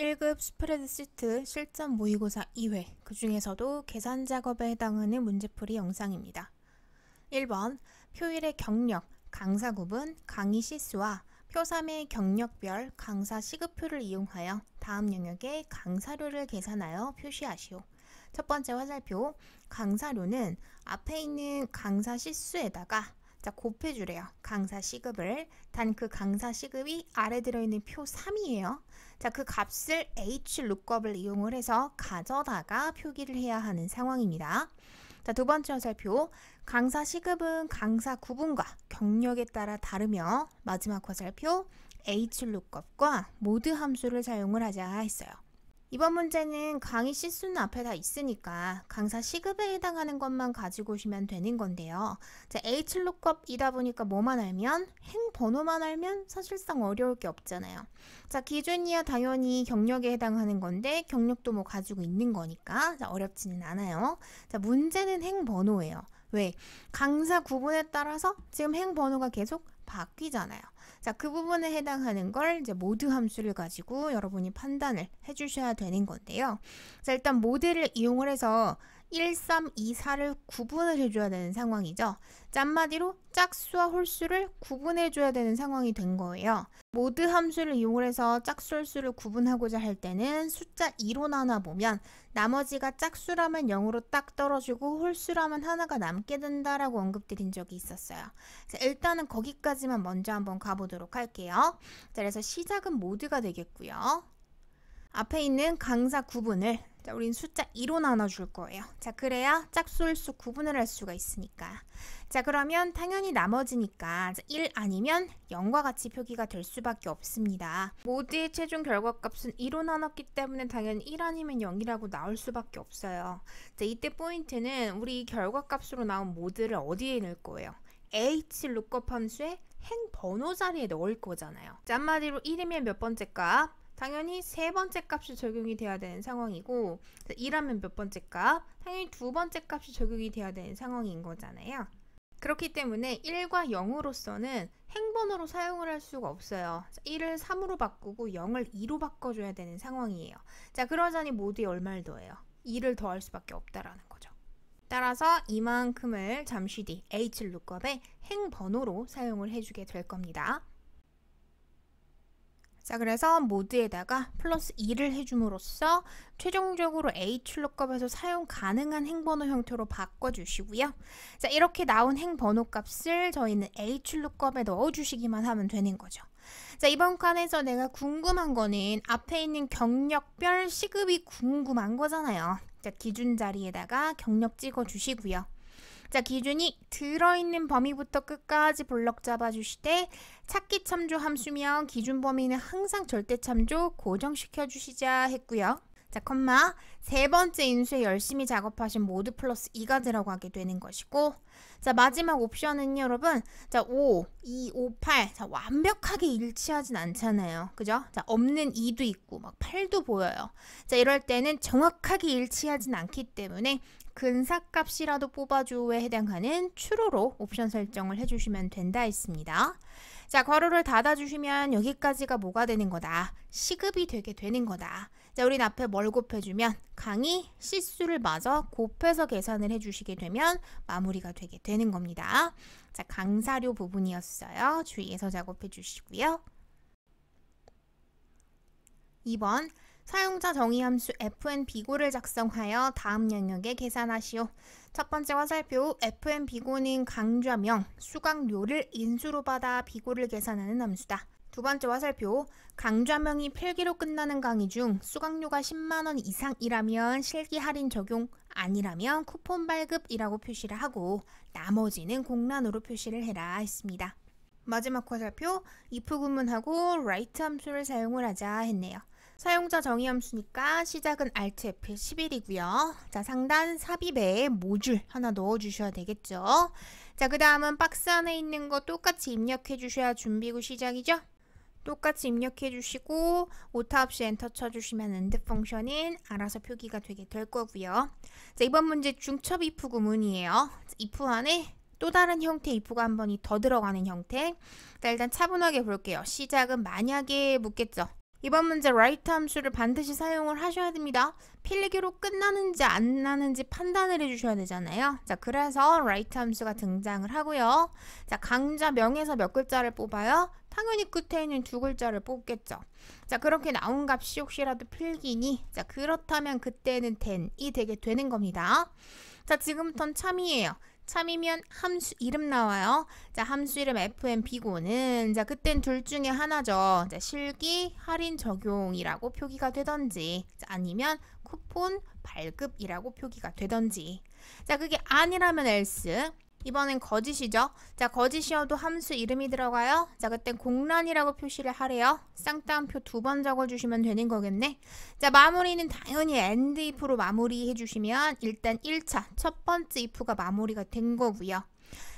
1급 스프레드 시트 실전 모의고사 2회, 그 중에서도 계산 작업에 해당하는 문제풀이 영상입니다. 1번, 표일의 경력, 강사 구분, 강의 시수와 표 3의 경력별 강사 시급표를 이용하여 다음 영역의 강사료를 계산하여 표시하시오. 첫 번째 화살표, 강사료는 앞에 있는 강사 시수에다가 곱해주래요. 강사 시급을. 단 그 강사 시급이 아래 들어있는 표 3이에요. 그 값을 hlookup을 이용을 해서 가져다가 표기를 해야 하는 상황입니다. 두 번째 화살표, 강사 시급은 강사 구분과 경력에 따라 다르며 마지막 화살표, hlookup과 모드 함수를 사용을 하자 했어요. 이번 문제는 강의 시수는 앞에 다 있으니까 강사 시급에 해당하는 것만 가지고 오시면 되는 건데요. hlookup이다 보니까 뭐만 알면, 행 번호만 알면 사실상 어려울 게 없잖아요. 기준이야 당연히 경력에 해당하는 건데 경력도 뭐 가지고 있는 거니까 어렵지는 않아요. 문제는 행 번호예요. 왜? 강사 구분에 따라서 지금 행 번호가 계속 바뀌잖아요. 그 부분에 해당하는 걸 이제 모드 함수를 가지고 여러분이 판단을 해주셔야 되는 건데요. 일단 모드를 이용을 해서 1, 3, 2, 4를 구분을 해줘야 되는 상황이죠. 한마디로 짝수와 홀수를 구분해줘야 되는 상황이 된 거예요. 모드 함수를 이용을 해서 짝수, 홀수를 구분하고자 할 때는 숫자 2로 나눠보면 나머지가 짝수라면 0으로 딱 떨어지고 홀수라면 하나가 남게 된다라고 언급드린 적이 있었어요. 일단은 거기까지만 먼저 한번 가보도록 할게요. 그래서 시작은 모드가 되겠고요. 앞에 있는 강사 구분을 우린 숫자 2로 나눠줄 거예요. 그래야 짝수, 홀수 구분을 할 수가 있으니까. 그러면 당연히 나머지니까 1 아니면 0과 같이 표기가 될 수밖에 없습니다. 모드의 최종 결과값은 2로 나눴기 때문에 당연히 1 아니면 0이라고 나올 수밖에 없어요. 이때 포인트는 우리 결과값으로 나온 모드를 어디에 넣을 거예요? hlookup 함수의 행 번호 자리에 넣을 거잖아요. 한마디로 1이면 몇 번째 값? 당연히 세 번째 값이 적용이 돼야 되는 상황이고 2라면 몇 번째 값? 당연히 두 번째 값이 적용이 돼야 되는 상황인 거잖아요. 그렇기 때문에 1과 0으로서는 행번호로 사용을 할 수가 없어요. 1을 3으로 바꾸고 0을 2로 바꿔줘야 되는 상황이에요. 그러자니 모드에 얼마를 더해요? 2를 더할 수밖에 없다라는 거죠. 따라서 이만큼을 잠시 뒤 hlookup의 행번호로 사용을 해주게 될 겁니다. 그래서 모드에다가 플러스 2를 해줌으로써 최종적으로 hlookup에서 사용 가능한 행번호 형태로 바꿔주시고요. 이렇게 나온 행번호 값을 저희는 hlookup에 넣어주시기만 하면 되는 거죠. 이번 칸에서 내가 궁금한 거는 앞에 있는 경력별 시급이 궁금한 거잖아요. 기준 자리에다가 경력 찍어주시고요. 기준이 들어있는 범위부터 끝까지 볼록 잡아주시되 찾기 참조 함수면 기준 범위는 항상 절대 참조 고정시켜 주시자 했고요. 컴마 세 번째 인수에 열심히 작업하신 모드 플러스 2가 들어가게 되는 것이고 마지막 옵션은요 여러분 5, 2, 5, 8 완벽하게 일치하진 않잖아요. 그죠? 없는 2도 있고 막 8도 보여요. 이럴 때는 정확하게 일치하진 않기 때문에 근사값이라도 뽑아줘에 해당하는 true로 옵션 설정을 해주시면 된다 했습니다. 괄호를 닫아주시면 여기까지가 뭐가 되는 거다? 시급이 되게 되는 거다. 우린 앞에 뭘 곱해주면 강의 시수를 마저 곱해서 계산을 해주시게 되면 마무리가 되게 되는 겁니다. 강사료 부분이었어요. 주의해서 작업해 주시고요. 2번 사용자 정의 함수 fn비고를 작성하여 다음 영역에 계산하시오. 첫 번째 화살표 fn비고는 강좌명, 수강료를 인수로 받아 비고를 계산하는 함수다. 두 번째 화살표 강좌명이 필기로 끝나는 강의 중 수강료가 10만원 이상이라면 실기 할인 적용, 아니라면 쿠폰 발급이라고 표시를 하고 나머지는 공란으로 표시를 해라 했습니다. 마지막 화살표 if 구문하고 write 함수를 사용을 하자 했네요. 사용자 정의 함수니까 시작은 Alt F11이고요. 상단 삽입에 모듈 하나 넣어주셔야 되겠죠. 그 다음은 박스 안에 있는 거 똑같이 입력해 주셔야 준비고 시작이죠. 똑같이 입력해 주시고 오타 없이 엔터 쳐주시면 end 펑션은 알아서 표기가 되게 될 거고요. 이번 문제 중첩 if 구문이에요. if 안에 또 다른 형태 if가 한 번이 더 들어가는 형태. 일단 차분하게 볼게요. 시작은 만약에 묻겠죠. 이번 문제 write 함수를 반드시 사용을 하셔야 됩니다. 필기로 끝나는지 안 나는지 판단을 해주셔야 되잖아요. 자, 그래서 write 함수가 등장을 하고요. 자, 강좌 명에서 몇 글자를 뽑아요? 당연히 끝에 있는 두 글자를 뽑겠죠. 자, 그렇게 나온 값이 혹시라도 필기니? 자, 그렇다면 그때는 then이 되게 되는 겁니다. 자, 지금부터는 참이에요. 참이면 함수 이름 나와요. 자, 함수 이름 fn 비고는 자, 그땐 둘 중에 하나죠. 자, 실기 할인 적용이라고 표기가 되던지, 자, 아니면 쿠폰 발급이라고 표기가 되던지. 자, 그게 아니라면 else. 이번엔 거짓이죠. 자, 거짓이어도 함수 이름이 들어가요. 자, 그땐 공란이라고 표시를 하래요. 쌍따옴표 2번 적어주시면 되는 거겠네. 자, 마무리는 당연히 and if로 마무리해 주시면 일단 1차 첫 번째 if가 마무리가 된 거고요.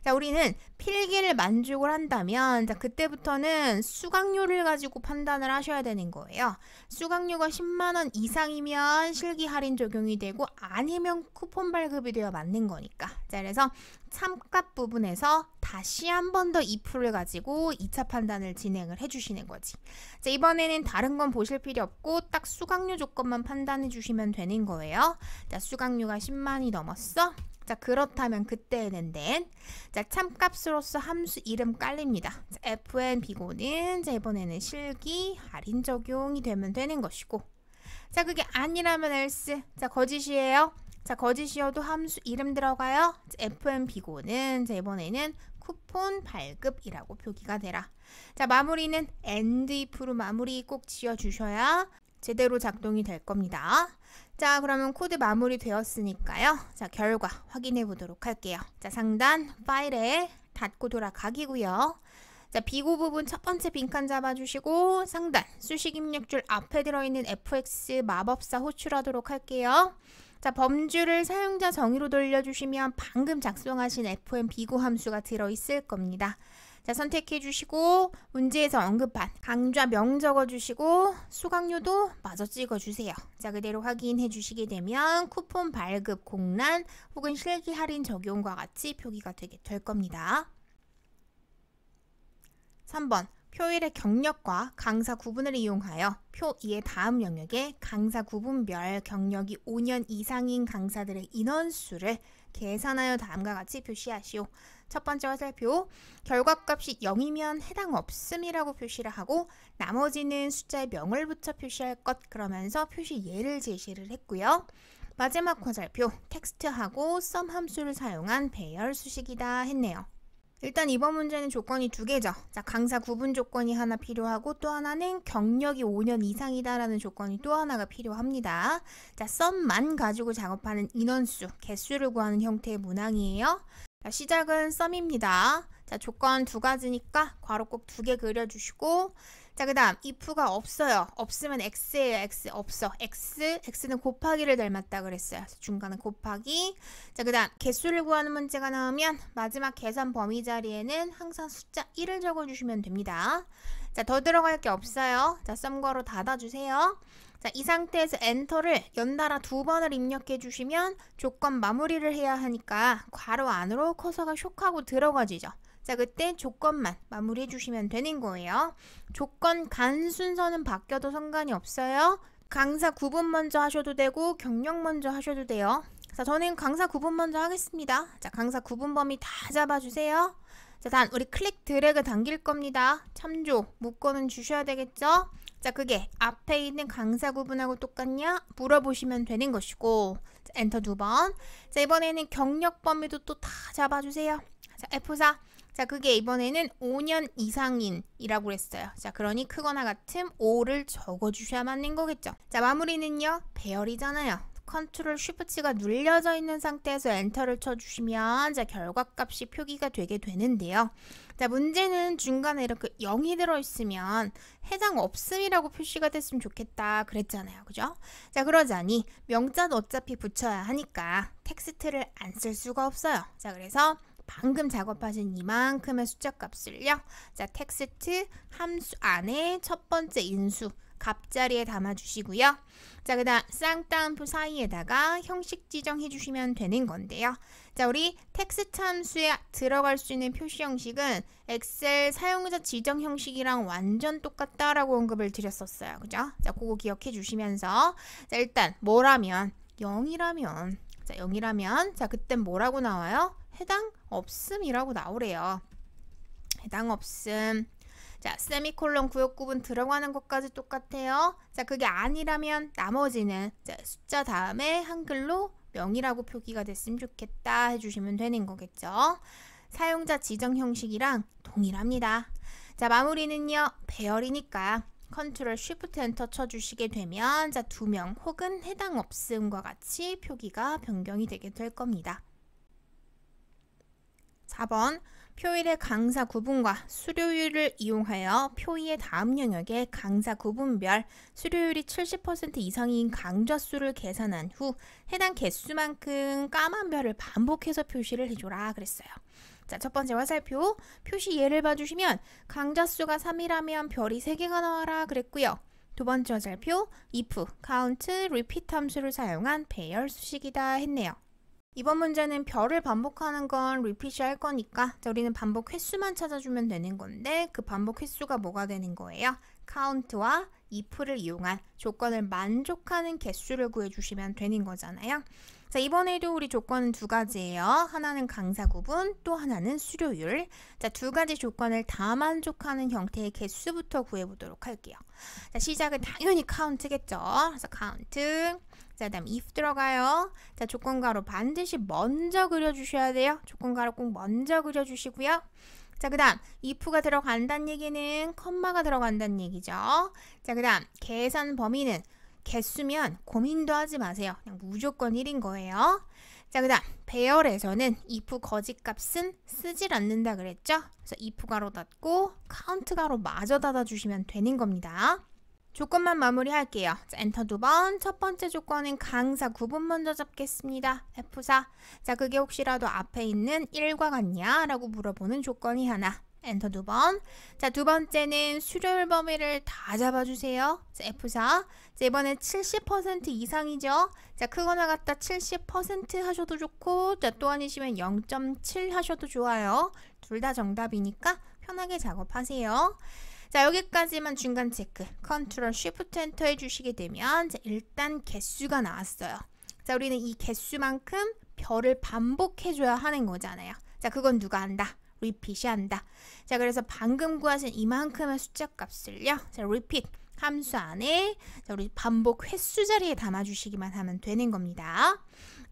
자, 우리는 필기를 만족을 한다면 자, 그때부터는 수강료를 가지고 판단을 하셔야 되는 거예요. 수강료가 10만원 이상이면 실기 할인 적용이 되고 아니면 쿠폰 발급이 되어 맞는 거니까. 자, 그래서 참값 부분에서 다시 한 번 더 if를 가지고 2차 판단을 진행을 해주시는 거지. 자, 이번에는 다른 건 보실 필요 없고 딱 수강료 조건만 판단해 주시면 되는 거예요. 자, 수강료가 10만이 넘었어? 자, 그렇다면 그때는 then. 자, 참값으로서 함수 이름 깔립니다. 자, fn 비고는 자, 이번에는 실기 할인 적용이 되면 되는 것이고. 자, 그게 아니라면 else. 자, 거짓이에요. 자, 거짓이어도 함수 이름 들어가요. 자, fn 비고는 자, 이번에는 쿠폰 발급이라고 표기가 되라. 자, 마무리는 and if로 마무리 꼭 지어 주셔야 제대로 작동이 될 겁니다. 자, 그러면 코드 마무리 되었으니까요. 자, 결과 확인해 보도록 할게요. 자, 상단 파일에 닫고 돌아가기고요. 자, 비고 부분 첫 번째 빈칸 잡아주시고 상단 수식 입력줄 앞에 들어있는 fx 마법사 호출하도록 할게요. 자, 범주를 사용자 정의로 돌려주시면 방금 작성하신 fn 비고 함수가 들어있을 겁니다. 자, 선택해 주시고 문제에서 언급한 강좌 명 적어 주시고 수강료도 마저 찍어 주세요. 자, 그대로 확인해 주시게 되면 쿠폰 발급 공란 혹은 실기 할인 적용과 같이 표기가 되게 될 겁니다. 3번 표일의 경력과 강사 구분을 이용하여 표 2의 다음 영역에 강사 구분별 경력이 5년 이상인 강사들의 인원수를 계산하여 다음과 같이 표시하시오. 첫 번째 화살표, 결과값이 0이면 해당 없음이라고 표시를 하고 나머지는 숫자에 명을 붙여 표시할 것 그러면서 표시 예를 제시를 했고요. 마지막 화살표, 텍스트하고 sum 함수를 사용한 배열 수식이다 했네요. 일단 이번 문제는 조건이 두 개죠. 자, 강사 구분 조건이 하나 필요하고 또 하나는 경력이 5년 이상이다라는 조건이 또 하나가 필요합니다. 자, 썸만 가지고 작업하는 인원수, 개수를 구하는 형태의 문항이에요. 자, 시작은 썸입니다. 자, 조건 두 가지니까 괄호 꼭 2개 그려주시고 자, 그 다음 if가 없어요. 없으면 x예요. x 없어. x는 곱하기를 닮았다 그랬어요. 중간에 곱하기. 자, 그 다음 개수를 구하는 문제가 나오면 마지막 계산 범위 자리에는 항상 숫자 1을 적어주시면 됩니다. 자, 더 들어갈 게 없어요. 자, 썸괄호 닫아주세요. 자, 이 상태에서 엔터를 연달아 2번을 입력해 주시면 조건 마무리를 해야 하니까 괄호 안으로 커서가 쇽하고 들어가지죠. 자, 그때 조건만 마무리해 주시면 되는 거예요. 조건 간 순서는 바뀌어도 상관이 없어요. 강사 구분 먼저 하셔도 되고 경력 먼저 하셔도 돼요. 자, 저는 강사 구분 먼저 하겠습니다. 자, 강사 구분 범위 다 잡아주세요. 자, 단 우리 클릭 드래그 당길 겁니다. 참조 묶어는 주셔야 되겠죠? 자, 그게 앞에 있는 강사 구분하고 똑같냐? 물어보시면 되는 것이고 자, 엔터 2번. 자, 이번에는 경력 범위도 또 다 잡아주세요. 자, F4. 자, 그게 이번에는 5년 이상인이라고 했어요. 자, 그러니 크거나 같음 5를 적어주셔야 맞는 거겠죠. 자, 마무리는요. 배열이잖아요. 컨트롤 쉬프트가 눌려져 있는 상태에서 엔터를 쳐주시면 자, 결과값이 표기가 되게 되는데요. 자, 문제는 중간에 이렇게 0이 들어있으면 해당 없음이라고 표시가 됐으면 좋겠다 그랬잖아요. 그죠? 자, 그러자니 명자도 어차피 붙여야 하니까 텍스트를 안 쓸 수가 없어요. 자, 그래서 방금 작업하신 이만큼의 숫자 값을요. 자, 텍스트 함수 안에 첫 번째 인수 갑자리에 담아주시고요. 자, 그 다음 쌍따옴표 사이에다가 형식 지정해 주시면 되는 건데요. 자, 우리 텍스트 함수에 들어갈 수 있는 표시 형식은 엑셀 사용자 지정 형식이랑 완전 똑같다라고 언급을 드렸었어요. 그죠? 자, 그거 기억해 주시면서 자, 일단 뭐라면 0이라면 자, 0이라면 자, 그땐 뭐라고 나와요? 해당 없음이라고 나오래요. 해당 없음. 자, 세미콜론 구역 구분 들어가는 것까지 똑같아요. 자, 그게 아니라면 나머지는 자, 숫자 다음에 한글로 0이라고 표기가 됐으면 좋겠다 해주시면 되는 거겠죠. 사용자 지정 형식이랑 동일합니다. 자, 마무리는요. 배열이니까 컨트롤 쉬프트 엔터 쳐주시게 되면 자, 2명 혹은 해당 없음과 같이 표기가 변경이 되게 될 겁니다. 4번 표일의 강사 구분과 수료율을 이용하여 표의의 다음 영역의 강사 구분별 수료율이 70% 이상인 강좌 수를 계산한 후 해당 개수만큼 까만 별을 반복해서 표시를 해줘라 그랬어요. 자, 첫 번째 화살표 표시 예를 봐주시면 강좌 수가 3이라면 별이 3개가 나와라 그랬고요. 두 번째 화살표 if, count, repeat 함수를 사용한 배열 수식이다 했네요. 이번 문제는 별을 반복하는 건 repeat이 할 거니까 자, 우리는 반복 횟수만 찾아주면 되는 건데 그 반복 횟수가 뭐가 되는 거예요? count와 if를 이용한 조건을 만족하는 개수를 구해주시면 되는 거잖아요. 자, 이번에도 우리 조건은 2가지예요. 하나는 강사 구분, 또 하나는 수료율. 자, 2가지 조건을 다 만족하는 형태의 개수부터 구해보도록 할게요. 자, 시작은 당연히 count겠죠. 그래서 count. 자, 다음 if 들어가요. 자, 조건가로 반드시 먼저 그려주셔야 돼요. 조건가로 꼭 먼저 그려주시고요. 자, 그 다음 if가 들어간다는 얘기는 컴마가 들어간다는 얘기죠. 자, 그 다음 계산 범위는 개수면 고민도 하지 마세요. 그냥 무조건 1인 거예요. 자, 그 다음 배열에서는 if 거짓값은 쓰질 않는다 그랬죠. 그래서 if 가로 닫고 count 가로 마저 닫아주시면 되는 겁니다. 조건만 마무리할게요. 자, 엔터 2번. 첫 번째 조건은 강사 구분 먼저 잡겠습니다. F4. 자, 그게 혹시라도 앞에 있는 1과 같냐? 라고 물어보는 조건이 하나. 엔터 2번. 자, 두 번째는 수료율 범위를 다 잡아주세요. 자, F4. 자, 이번에 70% 이상이죠. 자, 크거나 같다 70% 하셔도 좋고, 자, 또 아니시면 0.7 하셔도 좋아요. 둘 다 정답이니까 편하게 작업하세요. 자, 여기까지만 중간 체크. 컨트롤 쉬프트 엔터 해주시게 되면 자, 일단 개수가 나왔어요. 자, 우리는 이 개수만큼 별을 반복해줘야 하는 거잖아요. 자, 그건 누가 한다? repeat이 한다. 자, 그래서 방금 구하신 이만큼의 숫자 값을요. 자, repeat 함수 안에 자, 우리 반복 횟수 자리에 담아주시기만 하면 되는 겁니다.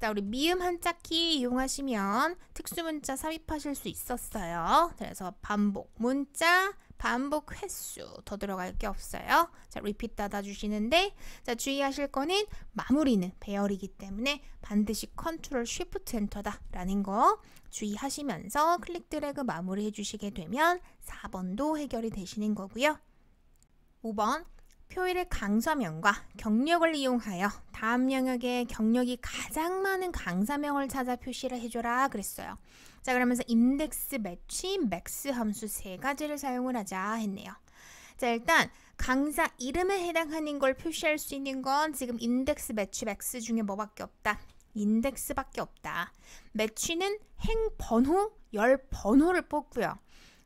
자, 우리 미음 한자키 이용하시면 특수문자 삽입하실 수 있었어요. 그래서 반복 문자, 반복 횟수 더 들어갈 게 없어요. 자, repeat 닫아주시는데 자, 주의하실 거는 마무리는 배열이기 때문에 반드시 컨트롤 쉬프트 엔터다 라는 거 주의하시면서 클릭 드래그 마무리 해주시게 되면 4번도 해결이 되시는 거고요. 5번 표일의 강사명과 경력을 이용하여 다음 영역에 경력이 가장 많은 강사명을 찾아 표시를 해줘라 그랬어요. 자, 그러면서 인덱스, 매치, 맥스 함수 3가지를 사용을 하자 했네요. 자, 일단 강사 이름에 해당하는 걸 표시할 수 있는 건 지금 인덱스, 매치, 맥스 중에 뭐밖에 없다. 인덱스밖에 없다. 매치는 행 번호, 열 번호를 뽑고요.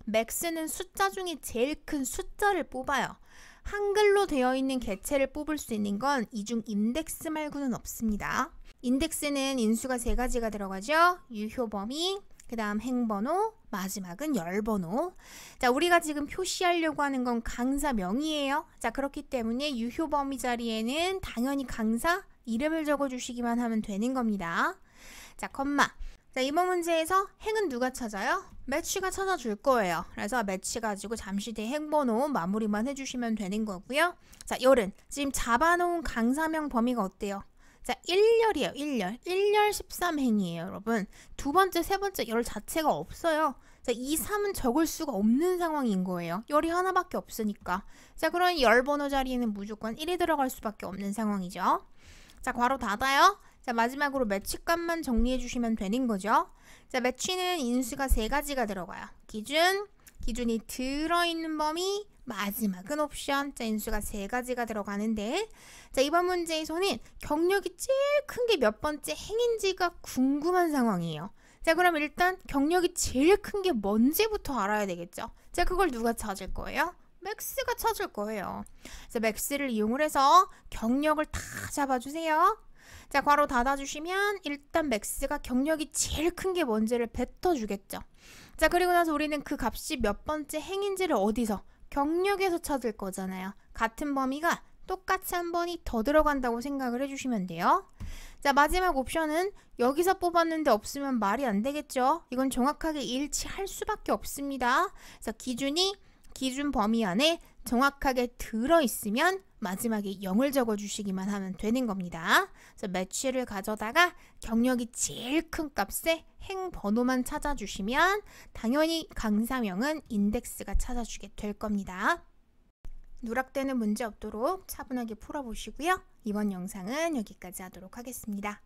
맥스는 숫자 중에 제일 큰 숫자를 뽑아요. 한글로 되어 있는 개체를 뽑을 수 있는 건 이 중 인덱스 말고는 없습니다. 인덱스는 인수가 3가지가 들어가죠. 유효 범위, 그 다음 행번호, 마지막은 열번호. 자, 우리가 지금 표시하려고 하는 건 강사명이에요. 자, 그렇기 때문에 유효 범위 자리에는 당연히 강사 이름을 적어주시기만 하면 되는 겁니다. 자, 컴마. 자, 이번 문제에서 행은 누가 찾아요? 매치가 찾아줄 거예요. 그래서 매치 가지고 잠시 뒤에 행번호 마무리만 해주시면 되는 거고요. 자, 열은 지금 잡아놓은 강사명 범위가 어때요? 자, 1열이에요. 1열. 1열 13행이에요, 여러분. 두 번째, 세 번째 열 자체가 없어요. 자, 2, 3은 적을 수가 없는 상황인 거예요. 열이 하나밖에 없으니까. 자, 그럼 열 번호 자리에는 무조건 1이 들어갈 수밖에 없는 상황이죠. 자, 괄호 닫아요. 자, 마지막으로 매치값만 정리해 주시면 되는 거죠. 자, 매치는 인수가 3가지가 들어가요. 기준이 들어있는 범위, 마지막은 옵션. 자, 인수가 3가지가 들어가는데, 자, 이번 문제에서는 경력이 제일 큰 게 몇 번째 행인지가 궁금한 상황이에요. 자, 그럼 일단 경력이 제일 큰 게 뭔지부터 알아야 되겠죠. 자, 그걸 누가 찾을 거예요? 맥스가 찾을 거예요. 자, 맥스를 이용을 해서 경력을 다 잡아주세요. 자, 괄호 닫아주시면 일단 맥스가 경력이 제일 큰 게 뭔지를 뱉어주겠죠. 자, 그리고 나서 우리는 그 값이 몇 번째 행인지를 어디서? 경력에서 찾을 거잖아요. 같은 범위가 똑같이 한 번이 더 들어간다고 생각을 해주시면 돼요. 자, 마지막 옵션은 여기서 뽑았는데 없으면 말이 안 되겠죠. 이건 정확하게 일치할 수밖에 없습니다. 그래서 기준 범위 안에 정확하게 들어있으면 마지막에 0을 적어주시기만 하면 되는 겁니다. 그래서 매치를 가져다가 경력이 제일 큰 값에 행 번호만 찾아주시면 당연히 강사명은 인덱스가 찾아주게 될 겁니다. 누락되는 문제 없도록 차분하게 풀어보시고요. 이번 영상은 여기까지 하도록 하겠습니다.